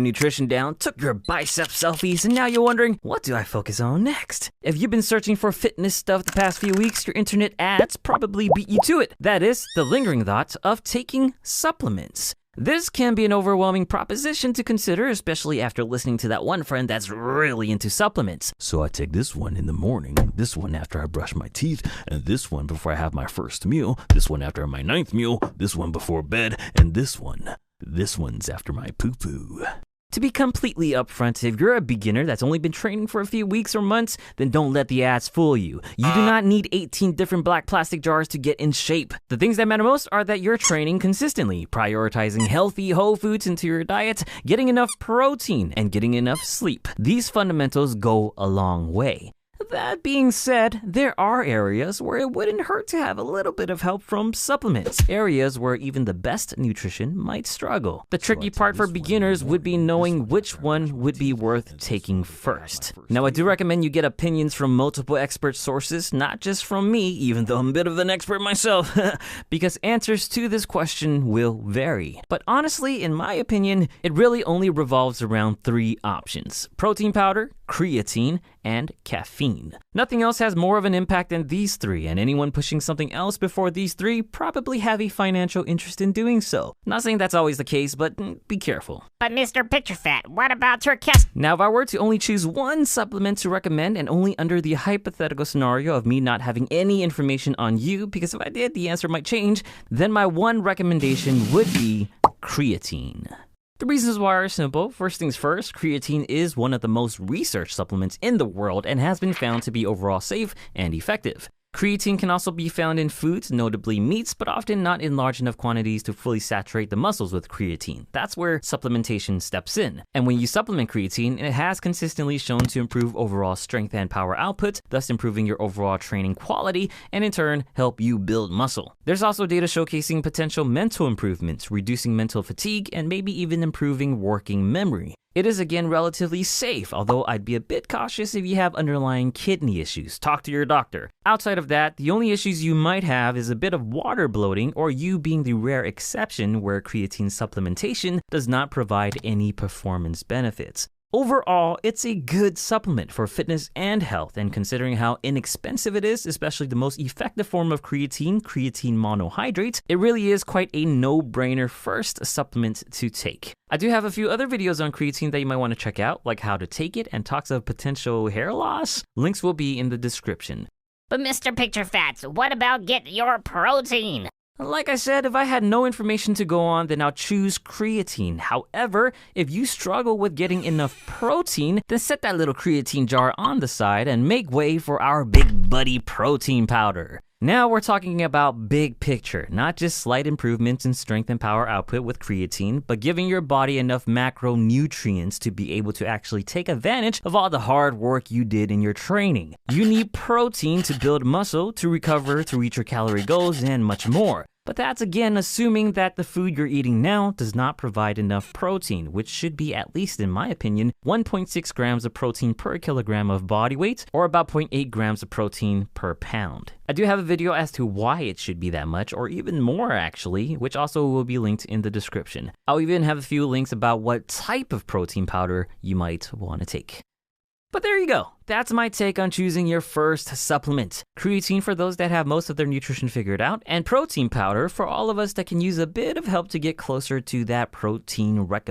nutrition down, took your bicep selfies, and now you're wondering, what do I focus on next? If you've been searching for fitness stuff the past few weeks, your internet ads probably beat you to it. That is, the lingering thought of taking supplements. This can be an overwhelming proposition to consider, especially after listening to that one friend that's really into supplements. So I take this one in the morning, this one after I brush my teeth, and this one before I have my first meal, this one after my 9th meal, this one before bed, and this one's after my poo-poo. To be completely upfront, if you're a beginner that's only been training for a few weeks or months, then don't let the ads fool you. You do not need 18 different black plastic jars to get in shape. The things that matter most are that you're training consistently, prioritizing healthy whole foods into your diet, getting enough protein, and getting enough sleep. These fundamentals go a long way. That being said, there are areas where it wouldn't hurt to have a little bit of help from supplements, areas where even the best nutrition might struggle. The tricky part for beginners would be knowing which one would be worth taking first. Now, I do recommend you get opinions from multiple expert sources, not just from me, even though I'm a bit of an expert myself, because answers to this question will vary. But honestly, in my opinion, it really only revolves around 3 options: protein powder, creatine, and caffeine. Nothing else has more of an impact than these 3, and anyone pushing something else before these 3 probably have a financial interest in doing so. Not saying that's always the case, but be careful. But Mr. Picture Fat, what about Turkestan? Now, if I were to only choose one supplement to recommend, and only under the hypothetical scenario of me not having any information on you, because if I did, the answer might change, then my one recommendation would be creatine. The reasons why are simple. First things first, creatine is one of the most researched supplements in the world and has been found to be overall safe and effective. Creatine can also be found in foods, notably meats, but often not in large enough quantities to fully saturate the muscles with creatine. That's where supplementation steps in. And when you supplement creatine, it has consistently shown to improve overall strength and power output, thus improving your overall training quality, and in turn, help you build muscle. There's also data showcasing potential mental improvements, reducing mental fatigue, and maybe even improving working memory. It is again relatively safe, although I'd be a bit cautious if you have underlying kidney issues. Talk to your doctor. Outside of that, the only issues you might have is a bit of water bloating, or you being the rare exception where creatine supplementation does not provide any performance benefits. Overall, it's a good supplement for fitness and health, and considering how inexpensive it is, especially the most effective form of creatine, creatine monohydrate, it really is quite a no-brainer first supplement to take. I do have a few other videos on creatine that you might want to check out, like how to take it and talks of potential hair loss. Links will be in the description. But Mr. Picture Fat, what about get your protein? Like I said, if I had no information to go on, then I'll choose creatine. However, if you struggle with getting enough protein, then set that little creatine jar on the side and make way for our big buddy protein powder. Now we're talking about big picture, not just slight improvements in strength and power output with creatine, but giving your body enough macronutrients to be able to actually take advantage of all the hard work you did in your training. You need protein to build muscle, to recover, to reach your calorie goals, and much more. But that's again assuming that the food you're eating now does not provide enough protein, which should be, at least in my opinion, 1.6 grams of protein per kilogram of body weight, or about 0.8 grams of protein per pound. I do have a video as to why it should be that much, or even more actually, which also will be linked in the description. I'll even have a few links about what type of protein powder you might want to take. But there you go. That's my take on choosing your first supplement. Creatine for those that have most of their nutrition figured out, and protein powder for all of us that can use a bit of help to get closer to that protein recommendation.